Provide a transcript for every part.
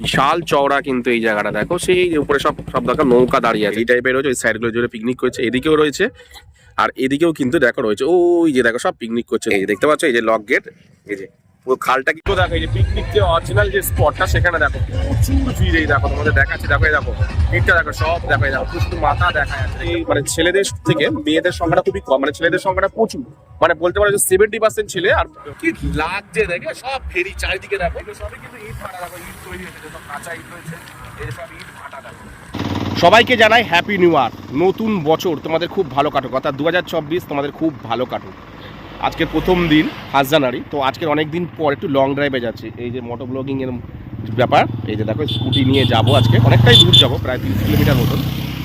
বিশাল চওড়া কিন্তু এই জায়গাটা দেখো, সেই উপরে সব সব দেখো নৌকা দাঁড়িয়ে আছে এই টাইপের রয়েছে। ওই সাইডগুলো জুড়ে পিকনিক করছে, এদিকেও রয়েছে আর এদিকেও কিন্তু দেখো রয়েছে। ওই যে দেখো সব পিকনিক করছে, এই দেখতে পাচ্ছ এই যে লক গেট, এই যে পুরো খালটা কিন্তু দেখো, এই যে পিকনিক যে অরিজিনাল যে স্পটটা সেখানে দেখো প্রচুর ভিড়। এই দেখো তোমাদের দেখাচ্ছি, দেখো এই দেখো ভিড়টা দেখো, সব দেখো এই দেখো শুধু মাথা দেখা যাচ্ছে। এই মানে ছেলেদের থেকে মেয়েদের সংখ্যাটা খুবই কম, মানে ছেলেদের সংখ্যাটা প্রচুর, মানে বলতে পারো যে 70% ছেলে। আর কি লাগছে দেখে সব ফেরি চারিদিকে দেখো, সবই কিন্তু ইট ভাটা দেখো, ইট তৈরি হয়েছে, সব কাঁচা ইট রয়েছে, এই সব ইট ভাটা দেখো। সবাইকে জানাই হ্যাপি নিউ ইয়ার, নতুন বছর তোমাদের খুব ভালো কাটুক, অর্থাৎ 2024 তোমাদের খুব ভালো কাটুক। আজকের প্রথম দিন 1 জানুয়ারি, তো আজকের অনেক দিন পর একটু লং ড্রাইভে যাচ্ছি। এই যে মোটো ব্লগিং এর ব্যাপার, এই যে দেখো স্কুটি নিয়ে যাবো আজকে, অনেকটাই দূর যাবো, প্রায় 30 কিলোমিটার মতন।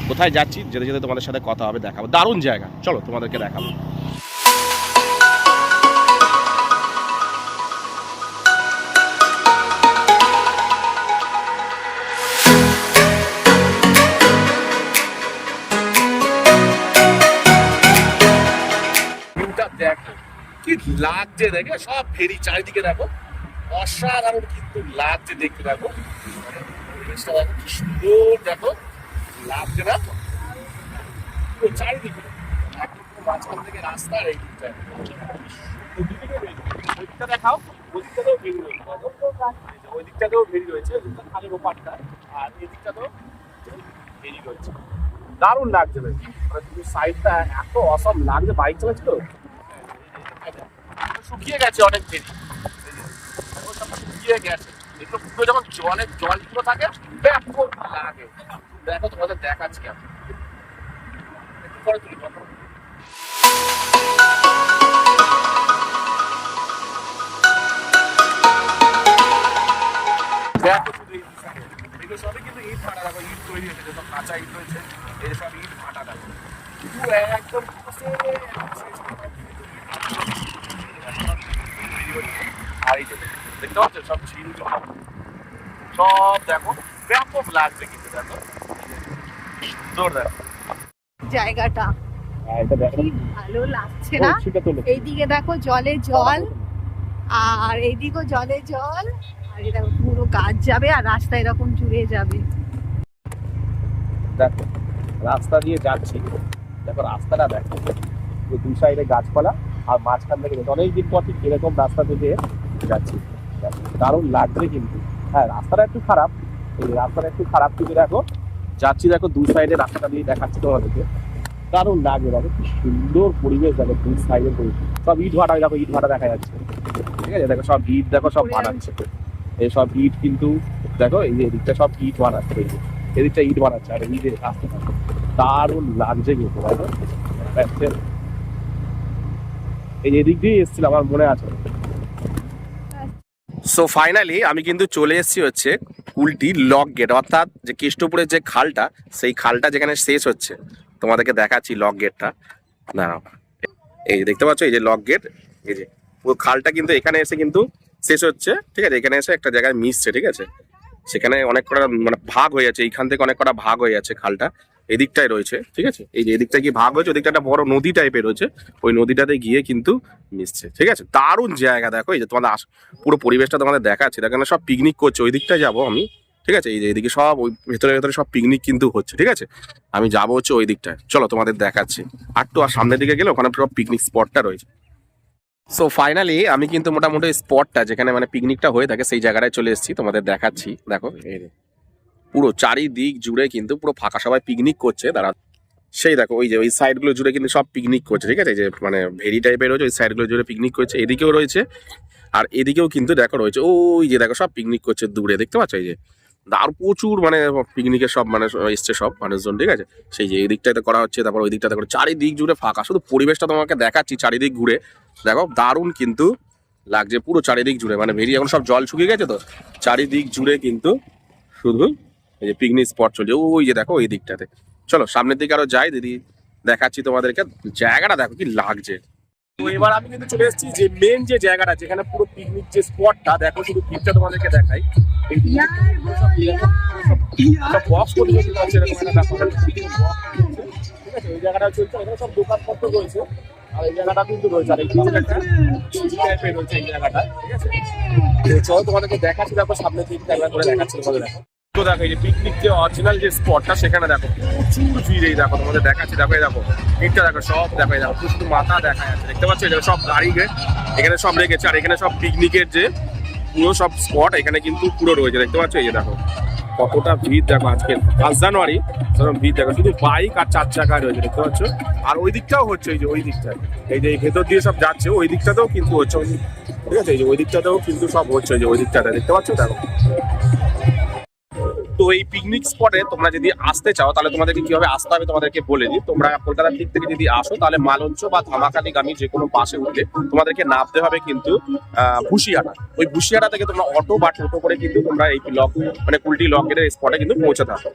কোথায় যাচ্ছি যেতে যেতে তোমাদের সাথে কথা হবে, দেখাবো দারুণ জায়গা, চলো তোমাদেরকে দেখাবো। দেখো কি লাগছে দেখে, সব ফেরি চারিদিকে দেখো, অসাধারণ কিন্তু লাগছে দেখতে। দেখো পরিবেশটা দেখো কি সুন্দর, দেখো লাগছে না চারিদিকে, একদম মাঝখান থেকে রাস্তার এই দিকটা দেখাও, ওই দিকটাতেও ভিড় রয়েছে, ওই দিকটাতেও ভিড় রয়েছে খালের ওপারটা, আর এই দিকটাতেও ভিড় রয়েছে। দারুণ লাগছে দেখি, মানে তুমি সাইডটা এত অসম লাগছে, বাইক চালাচ্ছি তো শুকিয়ে গেছে অনেক ফেরি, শুকিয়ে গেছে এগুলো পুরো, যখন জল পুরো থাকে ব্যাপক লাগে। দেখো তোমাদের দেখাচ্ছি আমি একটু পরে তুলি। দেখো শুধু এগুলো সবই কিন্তু ইট ভাটা দেখো, ইট তৈরি হয়েছে, সব কাঁচা ইট রয়েছে, এই সব ইট ভাটা দেখো পুরো একদম। আর এই যে দেখতে পাচ্ছ সব ঝিল, সব দেখো ব্যাপক লাগছে কিন্তু, দেখো সুন্দর দেখো জায়গাটা, কি ভালো লাগছে না? এইদিকে দেখো জলে জল, আর এইদিকেও জলে জল, আর এটা পুরো গাছ যাবে, আর রাস্তা এরকম জুড়ে যাবে। দেখো রাস্তা দিয়ে যাচ্ছি, দেখো রাস্তাটা দেখো, দুই সাইডে গাছপালা, আর মাঝখান থেকে অনেকদিন পর ঠিক এরকম রাস্তা থেকে যাচ্ছি, দারুণ লাগছে কিন্তু। হ্যাঁ রাস্তাটা একটু খারাপ, এই রাস্তাটা একটু খারাপ কিন্তু দেখো যাচ্ছি, দেখো দুই সাইডে রাস্তাটা দিয়ে দেখাচ্ছি তোমাদেরকে, দারুণ লাগবে। দেখো কি সুন্দর পরিবেশ, দেখো দুই সাইডের পরিবেশ, সব ইট ভাটা, দেখো ইট ভাটা দেখা যাচ্ছে, ঠিক আছে। দেখো সব ইট দেখো সব বানাচ্ছে, এই সব ইট কিন্তু দেখো, এই যে এদিকটা সব ইট বানাচ্ছে, এই যে এদিকটা ইট বানাচ্ছে, আর এই যে রাস্তাটা দারুণ লাগছে কিন্তু। দেখো এই এদিক দিয়ে এসেছিলাম, আমার মনে আছে। সো ফাইনালি আমি কিন্তু চলে এসেছি হচ্ছে কুলটি লক গেট, অর্থাৎ যে কেষ্টপুরের যে খালটা, সেই খালটা যেখানে শেষ হচ্ছে তোমাদেরকে দেখাচ্ছি লক গেটটা। না এই দেখতে পাচ্ছ এই যে লক গেট, এই যে পুরো খালটা কিন্তু এখানে এসে কিন্তু শেষ হচ্ছে, ঠিক আছে। এখানে এসে একটা জায়গায় মিশছে, ঠিক আছে, সেখানে অনেক কটা মানে ভাগ হয়ে যাচ্ছে, এইখান থেকে অনেক কটা ভাগ হয়ে যাচ্ছে, খালটা এদিকটাই রয়েছে, ঠিক আছে। এই যে এদিকটা কি ভাগ হয়েছে, ওদিকটা একটা বড় নদী টাইপের রয়েছে, ওই নদীটাতে গিয়ে কিন্তু মিশছে, ঠিক আছে। দারুণ জায়গা দেখো, এই যে তোমাদের পুরো পরিবেশটা তোমাদের দেখাচ্ছে, দেখেন সব পিকনিক করছে, ওই দিকটায় যাবো আমি, ঠিক আছে। এই যে এদিকে সব ওই ভেতরে ভেতরে সব পিকনিক কিন্তু হচ্ছে, ঠিক আছে। আমি যাবো হচ্ছে ওই দিকটায়, চলো তোমাদের দেখাচ্ছি। আর সামনের দিকে গেলে ওখানে পুরো পিকনিক স্পটটা রয়েছে। সো ফাইনালি আমি কিন্তু মোটামুটি স্পটটা যেখানে মানে পিকনিকটা হয়ে থাকে সেই জায়গাটায় চলে এসেছি, তোমাদের দেখাচ্ছি। দেখো পুরো চারিদিক জুড়ে কিন্তু পুরো ফাঁকা, সবাই পিকনিক করছে তারা, সেই দেখো ওই যে ওই সাইডগুলো জুড়ে কিন্তু সব পিকনিক করছে, ঠিক আছে। যে মানে ভেরি টাইপের রয়েছে, ওই সাইডগুলো জুড়ে পিকনিক করছে, এদিকেও রয়েছে আর এদিকেও কিন্তু দেখো রয়েছে, ওই যে দেখো সব পিকনিক করছে দূরে, দেখতে পাচ্ছ এই যে। আর প্রচুর মানে পিকনিকের সব মানে এসছে সব মানুষজন, ঠিক আছে। সেই যে এই দিকটাতে করা হচ্ছে, তারপর ওই দিকটাতে করে চারিদিক জুড়ে ফাঁকা, শুধু পরিবেশটা তোমাকে দেখাচ্ছি চারিদিক ঘুরে, দেখো দারুণ কিন্তু লাগছে পুরো চারিদিক জুড়ে, মানে ভেরি এখন সব জল শুকিয়ে গেছে তো, চারিদিক জুড়ে কিন্তু শুধু এই যে পিকনিক স্পট চলছে, ওই যে দেখো ওই দিকটাতে। চলো সামনের দিকে আরো যাই, দিদি দেখাচ্ছি তোমাদেরকে, জায়গাটা দেখো কি লাগছে। তো এবার আমি কিন্তু চলে এসেছি যে মেন যে জায়গাটা, যেখানে পুরো পিকনিক যে স্পটটা, দেখো শুধু ভিড়টা তোমাদেরকে দেখাই, এই জায়গাটা চলছে, এখানে সব দোকানপত্র রয়েছে, আর এই জায়গাটা কিন্তু রয়েছে, আর এই একটা টাইপের রয়েছে এই জায়গাটা, ঠিক আছে? তো চলো তোমাদেরকে দেখাচ্ছি, দেখো সামনে থেকে একবার করে দেখাচ্ছি তোমাদের। দেখো তো, দেখো এই যে পিকনিক যে অরিজিনাল যে স্পটটা সেখানে দেখো প্রচুর ভিড়। এই দেখো তোমাদের দেখাচ্ছি, দেখো এই দেখো ভিড়টা দেখো, সব দেখো এই দেখো শুধু মাথা দেখা যাচ্ছে, দেখতে পাচ্ছ? এখানে সব গাড়ি এখানে সব রেখেছে, আর এখানে সব পিকনিকের যে পুরো সব স্পট এখানে কিন্তু পুরো রয়েছে, দেখতে পাচ্ছ? এই যে দেখো কতটা ভিড় দেখো, আজকে 5 জানুয়ারি ভিড় দেখো, শুধু বাইক আর 4 চাকায় রয়েছে, দেখতে পাচ্ছ? আর ওই দিকটাও হচ্ছে, এই যে ওই দিকটায়, এই যে ভেতর দিয়ে সব যাচ্ছে, ওই দিকটাতেও কিন্তু হচ্ছে, ঠিক আছে? এই যে ওই দিকটাতেও কিন্তু সব হচ্ছে, যে ওই দিকটাতে দেখতে পাচ্ছ দেখো। তো এই পিকনিক স্পটে তোমরা যদি আসতে চাও তাহলে তোমাদেরকে কিভাবে আসতে হবে তোমাদেরকে বলে দিই। তোমরা কলকাতার দিক থেকে যদি আসো তাহলে মালঞ্চ বা ধামাখালিগামী যে কোনো বাসে উঠলে তোমাদেরকে নামতে হবে কিন্তু ভুসিয়াটা। ওই ভুসিয়াটা থেকে তোমরা অটো বা টোটো করে কিন্তু তোমরা এই মানে কুলটি লক গেটের স্পটে কিন্তু পৌঁছাতে হবে।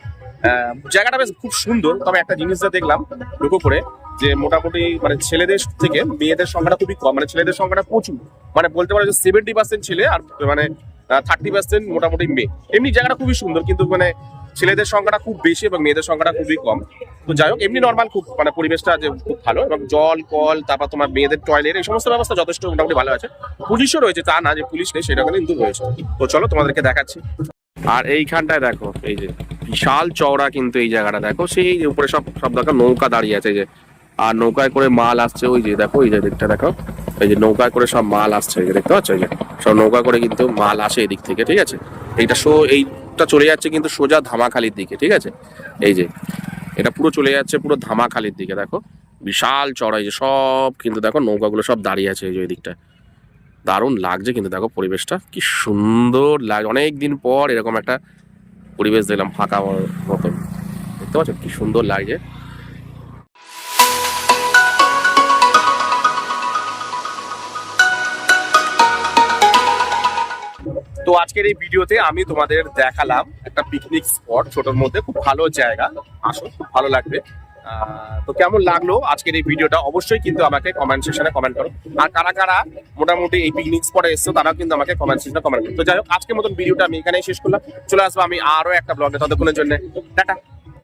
জায়গাটা বেশ খুব সুন্দর, তবে একটা জিনিসটা দেখলাম লক্ষ্য করে যে মোটামুটি মানে ছেলেদের থেকে মেয়েদের সংখ্যাটা খুবই কম, মানে ছেলেদের সংখ্যাটা প্রচুর, মানে বলতে পারো যে 70% ছেলে আর মানে 30% মোটামুটি মেয়ে। এমনি জায়গাটা খুবই সুন্দর, কিন্তু মানে ছেলেদের সংখ্যাটা খুব বেশি এবং মেয়েদের সংখ্যাটা খুবই কম। তো যাই হোক, এমনি নর্মাল খুব মানে পরিবেশটা যে খুব ভালো, এবং জল কল, তারপর তোমার মেয়েদের টয়লেট, এই সমস্ত ব্যবস্থা যথেষ্ট মোটামুটি ভালো আছে। পুলিশও রয়েছে, তা না যে পুলিশ নেই সেটা কিন্তু রয়েছে। তো চলো তোমাদেরকে দেখাচ্ছি। আর এইখানটায় দেখো এই যে বিশাল চওড়া কিন্তু এই জায়গাটা দেখো, সেই উপরে সব সব দেখো নৌকা দাঁড়িয়ে আছে, এই যে আর নৌকায় করে মাল আসছে, ওই যে দেখো এই যে দিকটা দেখো, এই যে নৌকায় করে সব মাল আসছে, এই যে দেখতে পাচ্ছ? এই যে সব নৌকা করে কিন্তু মাল আসে এদিক থেকে, ঠিক আছে? এইটা চলে যাচ্ছে কিন্তু সোজা ধামাখালির দিকে, ঠিক আছে? এই যে এটা পুরো চলে যাচ্ছে পুরো ধামাখালির দিকে, দেখো বিশাল চড়াই, যে সব কিন্তু দেখো নৌকাগুলো সব দাঁড়িয়ে আছে এই যে ওই দিকটা। দারুণ লাগছে কিন্তু দেখো পরিবেশটা কি সুন্দর লাগে, অনেকদিন পর এরকম একটা পরিবেশ দেখলাম ফাঁকা মতন, দেখতে পাচ্ছ কি সুন্দর লাগছে। তো আজকের এই ভিডিওতে আমি তোমাদের দেখালাম একটা পিকনিক স্পট, ছোটর মধ্যে খুব ভালো জায়গা, আসো খুব ভালো লাগবে। তো কেমন লাগলো আজকের এই ভিডিওটা অবশ্যই কিন্তু আমাকে কমেন্ট সেকশনে কমেন্ট করো, আর কারা কারা মোটামুটি এই পিকনিক স্পটে এসছো তারাও কিন্তু আমাকে কমেন্ট সেকশনে কমেন্ট করো। তো যাই হোক, আজকের মতন ভিডিওটা আমি এখানেই শেষ করলাম, চলে আসবো আমি আরো একটা ব্লগে, ততক্ষণের জন্য টাটা।